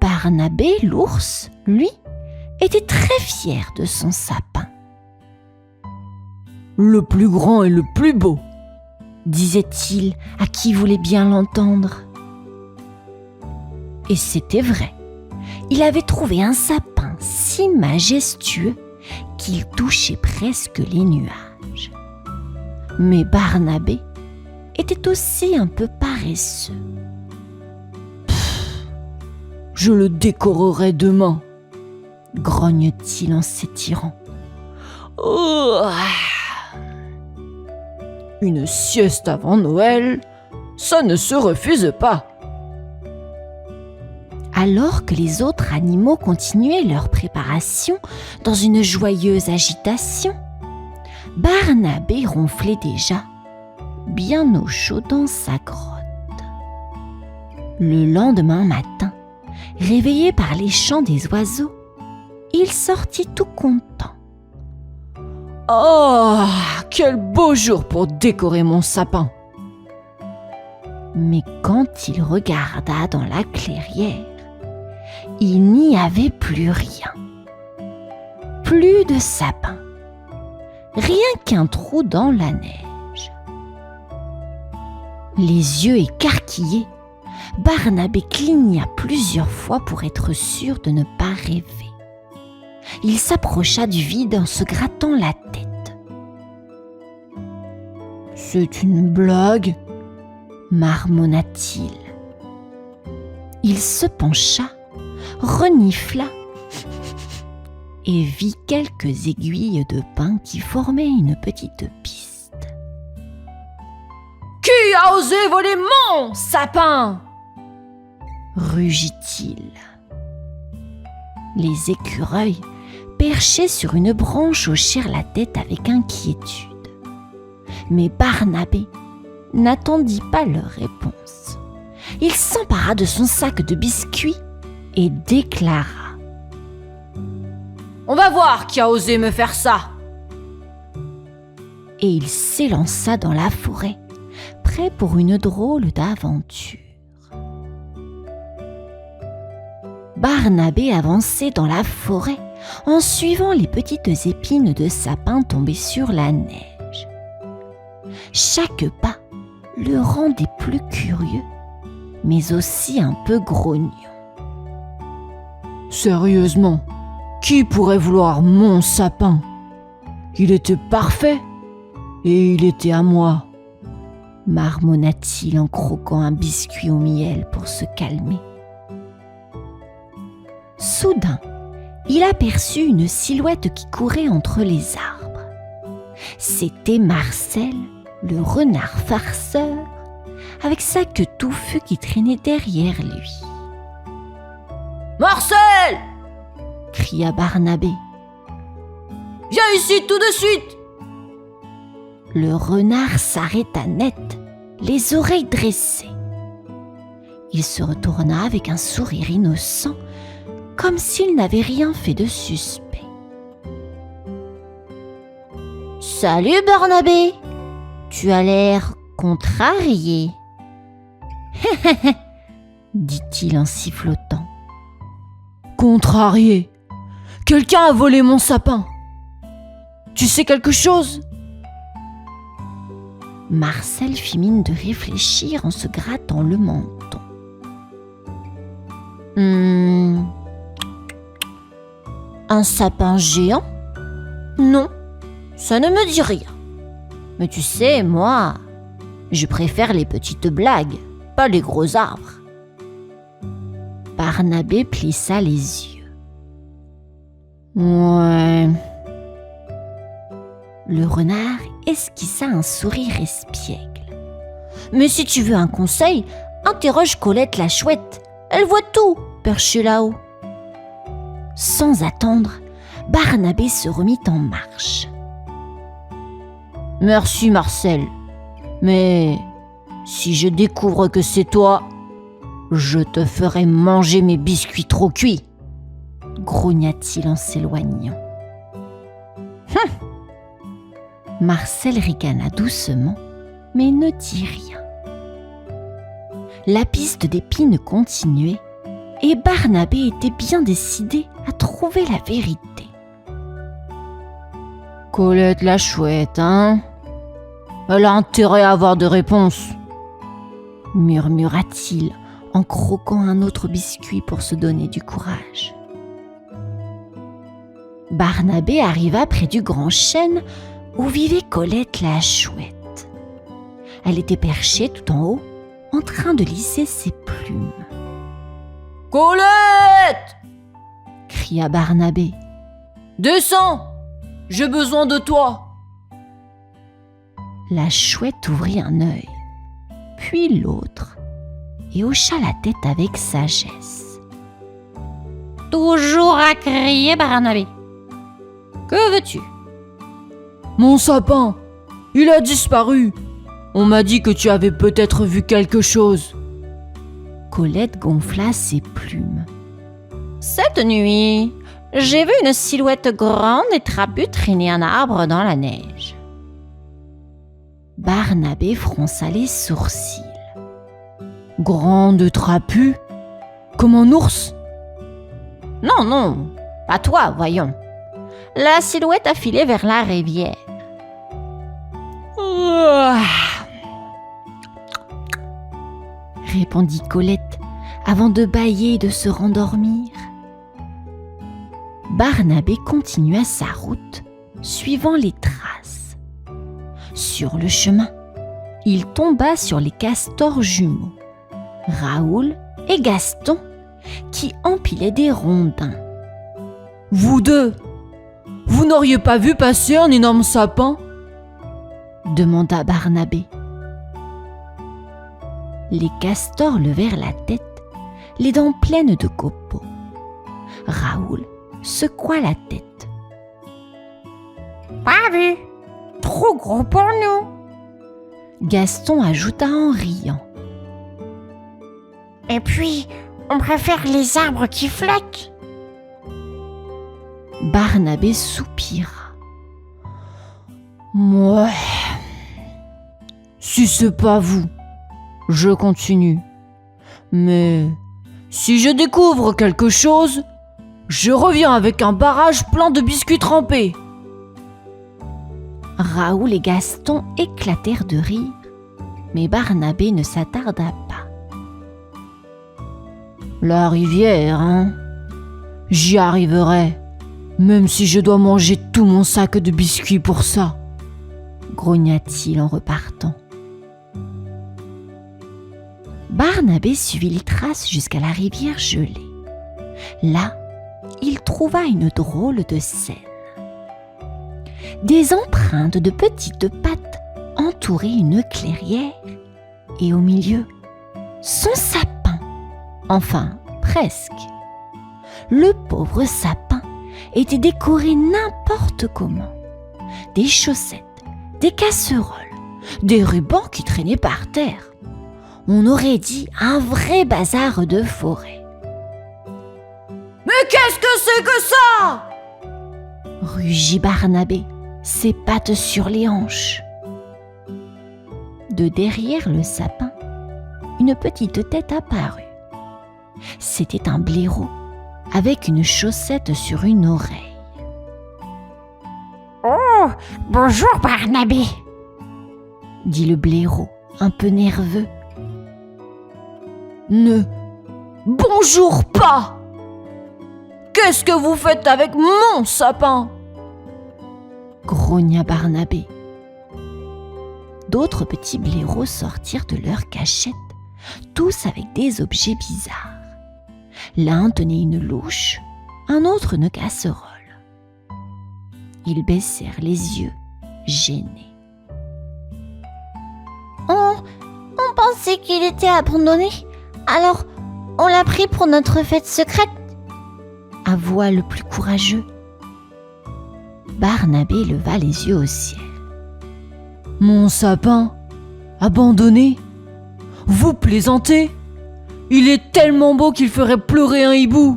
Barnabé, l'ours, lui, était très fier de son sapin. « Le plus grand et le plus beau !» disait-il à qui voulait bien l'entendre. Et c'était vrai. Il avait trouvé un sapin si majestueux qu'il touchait presque les nuages. Mais Barnabé était aussi un peu paresseux. « Je le décorerai demain », grogne-t-il en s'étirant. « Oh, une sieste avant Noël, ça ne se refuse pas. Alors que les autres animaux continuaient leur préparation dans une joyeuse agitation, Barnabé ronflait déjà, bien au chaud dans sa grotte. Le lendemain matin, réveillé par les chants des oiseaux, il sortit tout content. « Oh, quel beau jour pour décorer mon sapin !» Mais quand il regarda dans la clairière, il n'y avait plus rien. Plus de sapin, rien qu'un trou dans la neige. Les yeux écarquillés, Barnabé cligna plusieurs fois pour être sûr de ne pas rêver. Il s'approcha du vide en se grattant la tête. « C'est une blague ?» marmonna-t-il. Il se pencha, renifla et vit quelques aiguilles de pin qui formaient une petite piste. « Qui a osé voler mon sapin ?» rugit-il. Les écureuils, perchés sur une branche, hochèrent la tête avec inquiétude. Mais Barnabé n'attendit pas leur réponse. Il s'empara de son sac de biscuits et déclara : « On va voir qui a osé me faire ça !» Et il s'élança dans la forêt, prêt pour une drôle d'aventure. Barnabé avançait dans la forêt en suivant les petites épines de sapin tombées sur la neige. Chaque pas le rendait plus curieux, mais aussi un peu grognon. « Sérieusement, qui pourrait vouloir mon sapin ? Il était parfait et il était à moi !» marmonna-t-il en croquant un biscuit au miel pour se calmer. Soudain, il aperçut une silhouette qui courait entre les arbres. C'était Marcel, le renard farceur, avec sa queue touffue qui traînait derrière lui. « Marcel !» cria Barnabé. « Viens ici tout de suite !» Le renard s'arrêta net, les oreilles dressées. Il se retourna avec un sourire innocent, comme s'il n'avait rien fait de suspect. « Salut Barnabé, tu as l'air contrarié. » dit-il en sifflotant. « Contrarié ? Quelqu'un a volé mon sapin. Tu sais quelque chose ?» Marcel fit mine de réfléchir en se grattant le menton. Un sapin géant ? Non, ça ne me dit rien. Mais tu sais, moi, je préfère les petites blagues, pas les gros arbres. Barnabé plissa les yeux. Ouais. Le renard esquissa un sourire espiègle. Mais si tu veux un conseil, interroge Colette la chouette. Elle voit tout, perchée là-haut. Sans attendre, Barnabé se remit en marche. Merci Marcel, mais si je découvre que c'est toi, je te ferai manger mes biscuits trop cuits, grogna-t-il en s'éloignant. Marcel ricana doucement, mais ne dit rien. La piste d'épines continuait, et Barnabé était bien décidé à trouver la vérité. « Colette la chouette, hein ? Elle a intérêt à avoir de réponses !» murmura-t-il en croquant un autre biscuit pour se donner du courage. Barnabé arriva près du grand chêne où vivait Colette la chouette. Elle était perchée tout en haut, en train de lisser ses plumes. « Colette !» cria Barnabé. « Descends ! J'ai besoin de toi !» La chouette ouvrit un œil, puis l'autre, et hocha la tête avec sagesse. toujours à crier, Barnabé. Que veux-tu? Mon sapin, il a disparu. On m'a dit que tu avais peut-être vu quelque chose. Colette gonfla ses plumes. Cette nuit, j'ai vu une silhouette grande et trapue traîner un arbre dans la neige. Barnabé fronça les sourcils. Grande trapue? Comme un ours? Non, non, pas toi, voyons. La silhouette a filé vers la rivière. Répondit Colette avant de bâiller et de se rendormir. Barnabé continua sa route, suivant les traces. Sur le chemin, il tomba sur les castors jumeaux, Raoul et Gaston, qui empilaient des rondins. Vous deux, vous n'auriez pas vu passer un énorme sapin? Demanda Barnabé. Les castors levèrent la tête, les dents pleines de copeaux. Raoul secoua la tête. Pas vu, trop gros pour nous. Gaston ajouta en riant. Et puis, on préfère les arbres qui flottent. Barnabé soupira. Ouais. Si c'est pas vous, je continue. Mais si je découvre quelque chose, je reviens avec un barrage plein de biscuits trempés. Raoul et Gaston éclatèrent de rire, mais Barnabé ne s'attarda pas. La rivière, hein? J'y arriverai, même si je dois manger tout mon sac de biscuits pour ça, grogna-t-il en repartant. Barnabé suivit les traces jusqu'à la rivière gelée. Là, il trouva une drôle de scène. Des empreintes de petites pattes entouraient une clairière et au milieu, son sapin. Enfin, presque. Le pauvre sapin était décoré n'importe comment. Des chaussettes, des casseroles, des rubans qui traînaient par terre. On aurait dit un vrai bazar de forêt. Mais qu'est-ce que c'est que ça? Rugit Barnabé, ses pattes sur les hanches. De derrière le sapin, une petite tête apparut. C'était un blaireau, avec une chaussette sur une oreille. « Oh, bonjour Barnabé !» dit le blaireau, un peu nerveux. « Ne bonjour pas! Qu'est-ce que vous faites avec mon sapin ?» grogna Barnabé. D'autres petits blaireaux sortirent de leur cachette, tous avec des objets bizarres. L'un tenait une louche, un autre une casserole. Ils baissèrent les yeux, gênés. On pensait qu'il était abandonné, alors on l'a pris pour notre fête secrète, avoua le plus courageux. Barnabé leva les yeux au ciel. Mon sapin, abandonné? Vous plaisantez? Il est tellement beau qu'il ferait pleurer un hibou.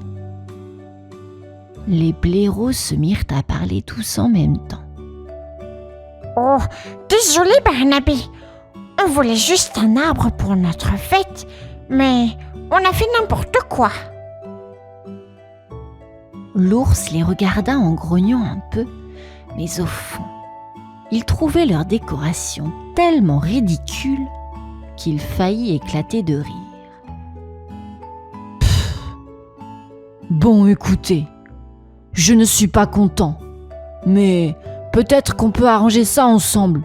Les blaireaux se mirent à parler tous en même temps. Oh, désolé Barnabé, on voulait juste un arbre pour notre fête, mais on a fait n'importe quoi. L'ours les regarda en grognant un peu, mais au fond, il trouvait leur décoration tellement ridicule qu'il faillit éclater de rire. Bon, écoutez, je ne suis pas content, mais peut-être qu'on peut arranger ça ensemble.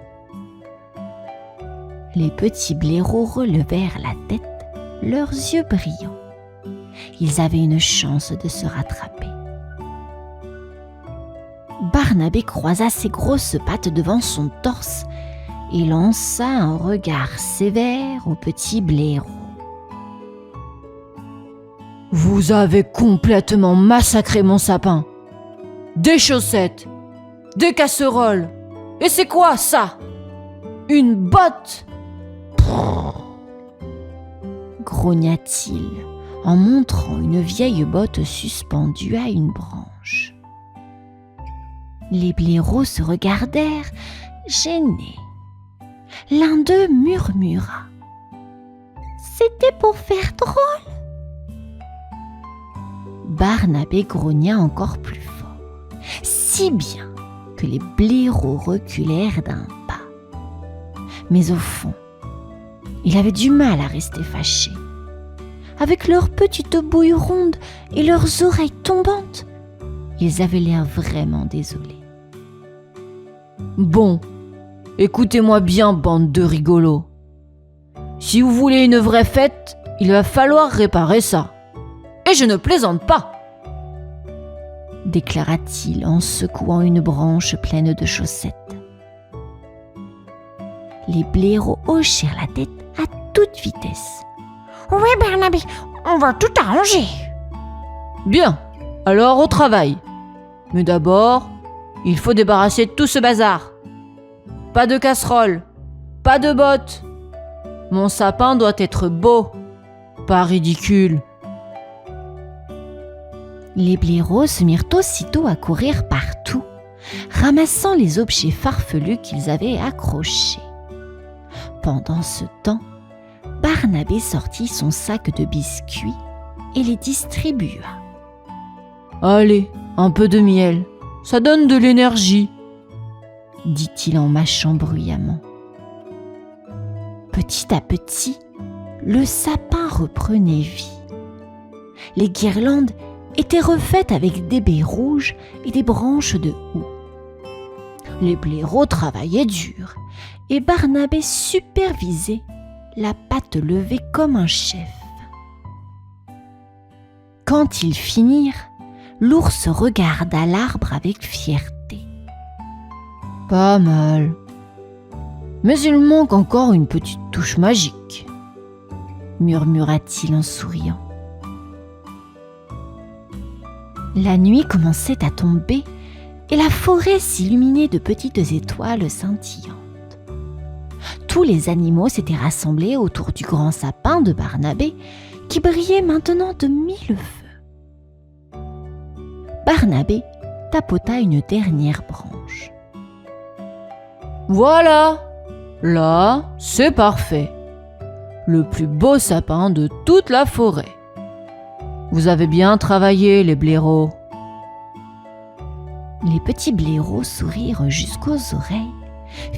Les petits blaireaux relevèrent la tête, leurs yeux brillants. Ils avaient une chance de se rattraper. Barnabé croisa ses grosses pattes devant son torse et lança un regard sévère au petit blaireau. Vous avez complètement massacré mon sapin. Des chaussettes, des casseroles. Et c'est quoi ça? Une botte? Grogna-t-il en montrant une vieille botte suspendue à une branche. Les blaireaux se regardèrent, gênés. L'un d'eux murmura: c'était pour faire drôle. Barnabé grogna encore plus fort, si bien que les blaireaux reculèrent d'un pas. Mais au fond, il avait du mal à rester fâché. Avec leurs petites bouilles rondes et leurs oreilles tombantes, ils avaient l'air vraiment désolés. Bon, écoutez-moi bien, bande de rigolos. Si vous voulez une vraie fête, il va falloir réparer ça. Et je ne plaisante pas, déclara-t-il en secouant une branche pleine de chaussettes. Les blaireaux hochèrent la tête à toute vitesse. Oui, Barnabé, on va tout arranger. Bien, alors au travail. Mais d'abord, il faut débarrasser tout ce bazar. Pas de casserole, pas de bottes. Mon sapin doit être beau, pas ridicule. Les blaireaux se mirent aussitôt à courir partout, ramassant les objets farfelus qu'ils avaient accrochés. Pendant ce temps, Barnabé sortit son sac de biscuits et les distribua. Allez, un peu de miel, ça donne de l'énergie, dit-il en mâchant bruyamment. Petit à petit, le sapin reprenait vie. Les guirlandes étaient refaites avec des baies rouges et des branches de houx. Les blaireaux travaillaient dur et Barnabé supervisait, la patte levée comme un chef. Quand ils finirent, l'ours regarda l'arbre avec fierté. Pas mal. Mais il manque encore une petite touche magique, murmura-t-il en souriant. La nuit commençait à tomber et la forêt s'illuminait de petites étoiles scintillantes. Tous les animaux s'étaient rassemblés autour du grand sapin de Barnabé qui brillait maintenant de 1000 feux. Barnabé tapota une dernière branche. Voilà, là, c'est parfait. Le plus beau sapin de toute la forêt. Vous avez bien travaillé, les blaireaux. Les petits blaireaux sourirent jusqu'aux oreilles,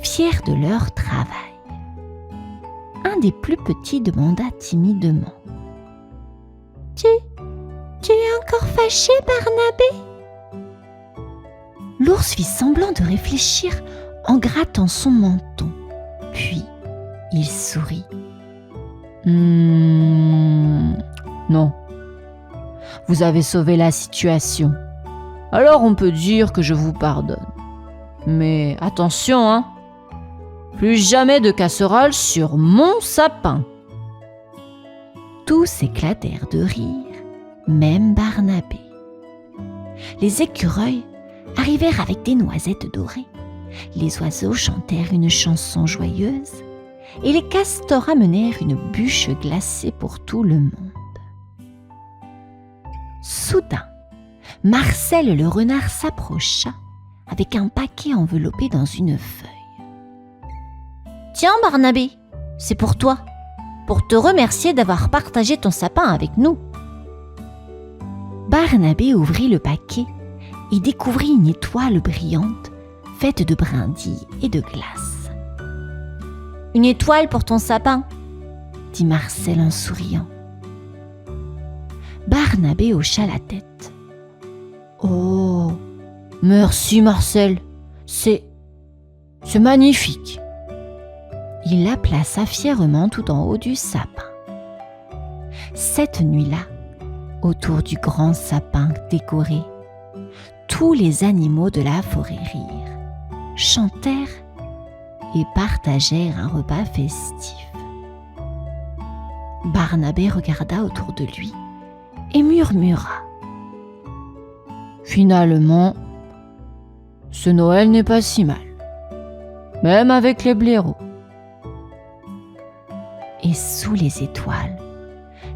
fiers de leur travail. Un des plus petits demanda timidement: Tu es encore fâché, Barnabé? L'ours fit semblant de réfléchir en grattant son menton. Puis, il sourit. Non. Vous avez sauvé la situation. Alors on peut dire que je vous pardonne. Mais attention, hein. Plus jamais de casserole sur mon sapin. Tous éclatèrent de rire, même Barnabé. Les écureuils arrivèrent avec des noisettes dorées. Les oiseaux chantèrent une chanson joyeuse et les castors amenèrent une bûche glacée pour tout le monde. Soudain, Marcel le renard s'approcha avec un paquet enveloppé dans une feuille. « Tiens, Barnabé, c'est pour toi, pour te remercier d'avoir partagé ton sapin avec nous. » Barnabé ouvrit le paquet et découvrit une étoile brillante faite de brindilles et de glace. « Une étoile pour ton sapin ?» dit Marcel en souriant. Barnabé hocha la tête. « Oh, merci Marcel, c'est magnifique. » Il la plaça fièrement tout en haut du sapin. Cette nuit-là, autour du grand sapin décoré, tous les animaux de la forêt rirent, chantèrent et partagèrent un repas festif. Barnabé regarda autour de lui et murmura. Finalement, ce Noël n'est pas si mal, même avec les blaireaux. Et sous les étoiles,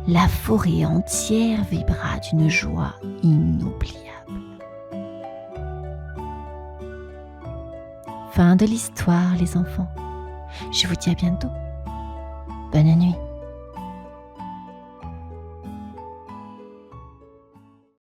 la forêt entière vibra d'une joie inoubliable. Fin de l'histoire, les enfants. Je vous dis à bientôt. Bonne nuit.